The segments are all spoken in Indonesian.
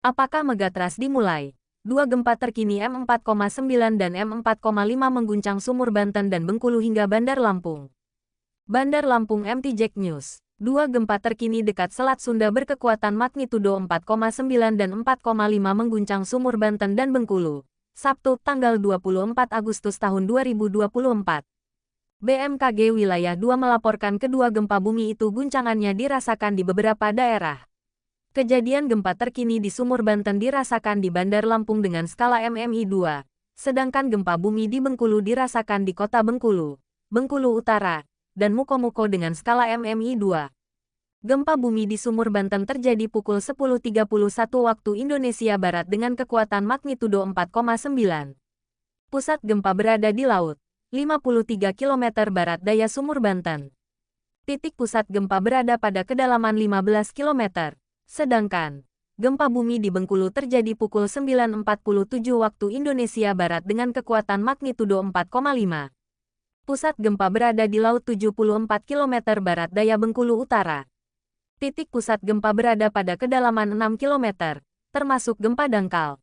Apakah Megatrust dimulai? Dua gempa terkini M4,9 dan M4,5 mengguncang Sumur Banten dan Bengkulu hingga Bandar Lampung. Bandar Lampung MT Jack News. Dua gempa terkini dekat Selat Sunda berkekuatan magnitudo 4,9 dan 4,5 mengguncang Sumur Banten dan Bengkulu. Sabtu, tanggal 24 Agustus tahun 2024. BMKG Wilayah 2 melaporkan kedua gempa bumi itu guncangannya dirasakan di beberapa daerah. Kejadian gempa terkini di Sumur Banten dirasakan di Bandar Lampung dengan skala MMI 2, sedangkan gempa bumi di Bengkulu dirasakan di Kota Bengkulu, Bengkulu Utara, dan Mukomuko dengan skala MMI 2. Gempa bumi di Sumur Banten terjadi pukul 10.31 waktu Indonesia Barat dengan kekuatan magnitudo 4,9. Pusat gempa berada di laut, 53 km barat daya Sumur Banten. Titik pusat gempa berada pada kedalaman 15 km. Sedangkan, gempa bumi di Bengkulu terjadi pukul 9.47 waktu Indonesia Barat dengan kekuatan magnitudo 4,5. Pusat gempa berada di laut 74 km barat daya Bengkulu Utara. Titik pusat gempa berada pada kedalaman 6 km, termasuk gempa dangkal.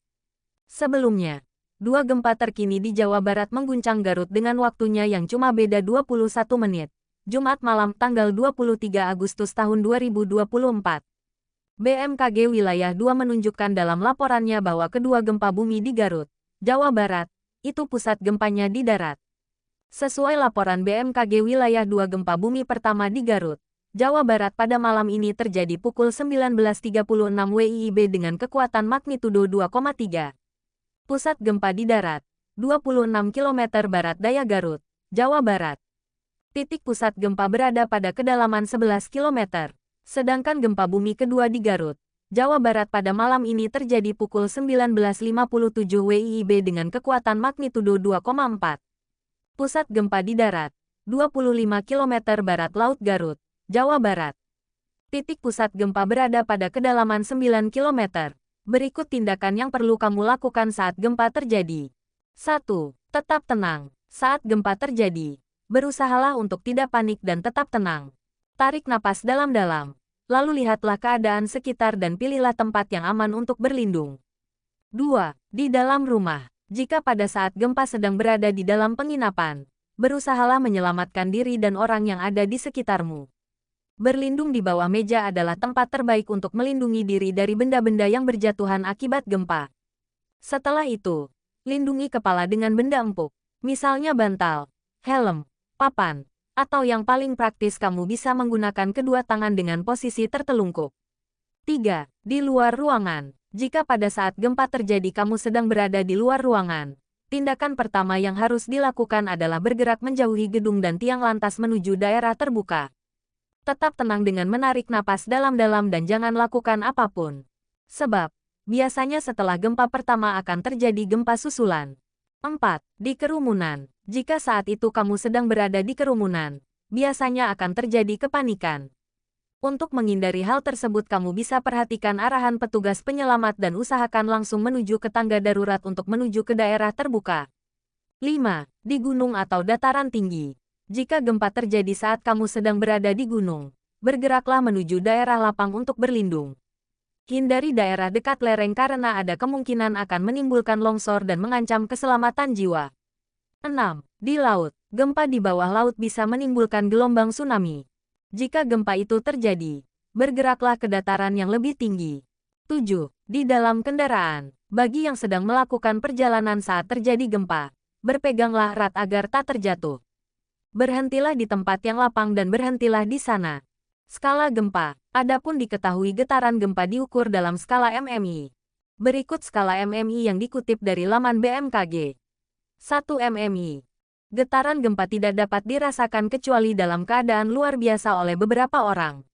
Sebelumnya, dua gempa terkini di Jawa Barat mengguncang Garut dengan waktunya yang cuma beda 21 menit. Jumat malam tanggal 23 Agustus tahun 2024. BMKG Wilayah 2 menunjukkan dalam laporannya bahwa kedua gempa bumi di Garut, Jawa Barat, itu pusat gempanya di darat. Sesuai laporan BMKG Wilayah 2 gempa bumi pertama di Garut, Jawa Barat pada malam ini terjadi pukul 19.36 WIB dengan kekuatan magnitudo 2,3. Pusat gempa di darat, 26 km barat daya Garut, Jawa Barat. Titik pusat gempa berada pada kedalaman 11 km. Sedangkan gempa bumi kedua di Garut, Jawa Barat pada malam ini terjadi pukul 19.57 WIB dengan kekuatan magnitudo 2,4. Pusat gempa di darat, 25 km barat laut Garut, Jawa Barat. Titik pusat gempa berada pada kedalaman 9 km. Berikut tindakan yang perlu kamu lakukan saat gempa terjadi. 1. Tetap tenang. Saat gempa terjadi, berusahalah untuk tidak panik dan tetap tenang. Tarik napas dalam-dalam. Lalu lihatlah keadaan sekitar dan pilihlah tempat yang aman untuk berlindung. 2. Di dalam rumah. Jika pada saat gempa sedang berada di dalam penginapan, berusahalah menyelamatkan diri dan orang yang ada di sekitarmu. Berlindung di bawah meja adalah tempat terbaik untuk melindungi diri dari benda-benda yang berjatuhan akibat gempa. Setelah itu, lindungi kepala dengan benda empuk, misalnya bantal, helm, papan, atau yang paling praktis kamu bisa menggunakan kedua tangan dengan posisi tertelungkup. 3. Di luar ruangan. Jika pada saat gempa terjadi kamu sedang berada di luar ruangan, tindakan pertama yang harus dilakukan adalah bergerak menjauhi gedung dan tiang lantas menuju daerah terbuka. Tetap tenang dengan menarik napas dalam-dalam dan jangan lakukan apapun. Sebab, biasanya setelah gempa pertama akan terjadi gempa susulan. 4. Di kerumunan. Jika saat itu kamu sedang berada di kerumunan, biasanya akan terjadi kepanikan. Untuk menghindari hal tersebut kamu bisa perhatikan arahan petugas penyelamat dan usahakan langsung menuju ke tangga darurat untuk menuju ke daerah terbuka. 5. Di gunung atau dataran tinggi. Jika gempa terjadi saat kamu sedang berada di gunung, bergeraklah menuju daerah lapang untuk berlindung. Hindari daerah dekat lereng karena ada kemungkinan akan menimbulkan longsor dan mengancam keselamatan jiwa. 6. Di laut. Gempa di bawah laut bisa menimbulkan gelombang tsunami. Jika gempa itu terjadi, bergeraklah ke dataran yang lebih tinggi. 7. Di dalam kendaraan. Bagi yang sedang melakukan perjalanan saat terjadi gempa, berpeganglah erat agar tak terjatuh. Berhentilah di tempat yang lapang dan berhentilah di sana. Skala gempa. Adapun diketahui getaran gempa diukur dalam skala MMI. Berikut skala MMI yang dikutip dari laman BMKG. 1 MMI. Getaran gempa tidak dapat dirasakan kecuali dalam keadaan luar biasa oleh beberapa orang.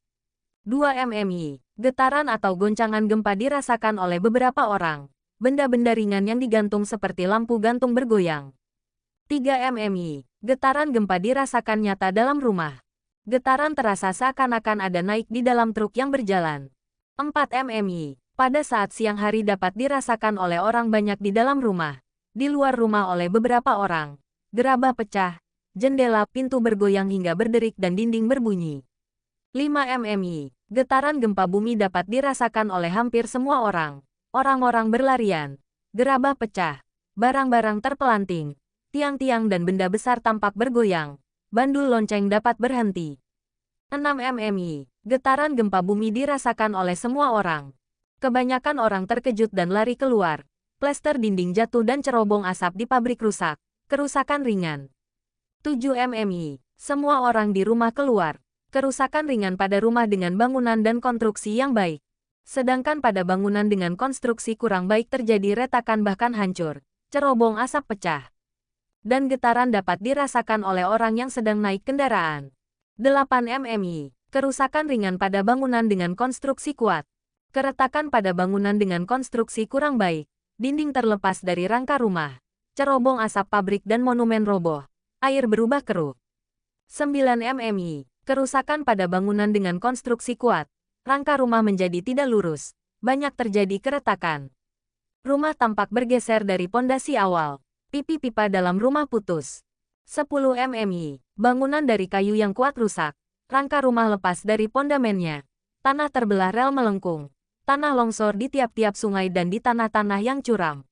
2 MMI. Getaran atau goncangan gempa dirasakan oleh beberapa orang. Benda-benda ringan yang digantung seperti lampu gantung bergoyang. 3 MMI. Getaran gempa dirasakan nyata dalam rumah. Getaran terasa seakan-akan ada naik di dalam truk yang berjalan. 4 MMI. Pada saat siang hari dapat dirasakan oleh orang banyak di dalam rumah. Di luar rumah oleh beberapa orang. Gerabah pecah, jendela pintu bergoyang hingga berderik dan dinding berbunyi. 5 MMI. Getaran gempa bumi dapat dirasakan oleh hampir semua orang. Orang-orang berlarian. Gerabah pecah. Barang-barang terpelanting. Tiang-tiang dan benda besar tampak bergoyang. Bandul lonceng dapat berhenti. 6 mmi. Getaran gempa bumi dirasakan oleh semua orang. Kebanyakan orang terkejut dan lari keluar. Plester dinding jatuh dan cerobong asap di pabrik rusak. Kerusakan ringan. 7 mmi. Semua orang di rumah keluar. Kerusakan ringan pada rumah dengan bangunan dan konstruksi yang baik. Sedangkan pada bangunan dengan konstruksi kurang baik terjadi retakan bahkan hancur. Cerobong asap pecah. Dan getaran dapat dirasakan oleh orang yang sedang naik kendaraan. 8 mmi. Kerusakan ringan pada bangunan dengan konstruksi kuat. Keretakan pada bangunan dengan konstruksi kurang baik. Dinding terlepas dari rangka rumah. Cerobong asap pabrik dan monumen roboh. Air berubah keruh. 9 mmi. Kerusakan pada bangunan dengan konstruksi kuat. Rangka rumah menjadi tidak lurus. Banyak terjadi keretakan. Rumah tampak bergeser dari pondasi awal. Pipi-pipa dalam rumah putus. 10 mmi. Bangunan dari kayu yang kuat rusak. Rangka rumah lepas dari pondamennya. Tanah terbelah, rel melengkung. Tanah longsor di tiap-tiap sungai dan di tanah-tanah yang curam.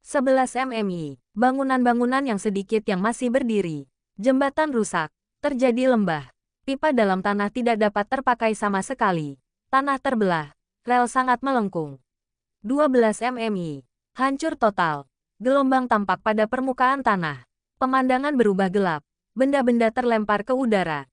11 mmi. Bangunan-bangunan yang sedikit yang masih berdiri. Jembatan rusak. Terjadi lembah. Pipa dalam tanah tidak dapat terpakai sama sekali. Tanah terbelah. Rel sangat melengkung. 12 mmi. Hancur total. Gelombang tampak pada permukaan tanah. Pemandangan berubah gelap. Benda-benda terlempar ke udara.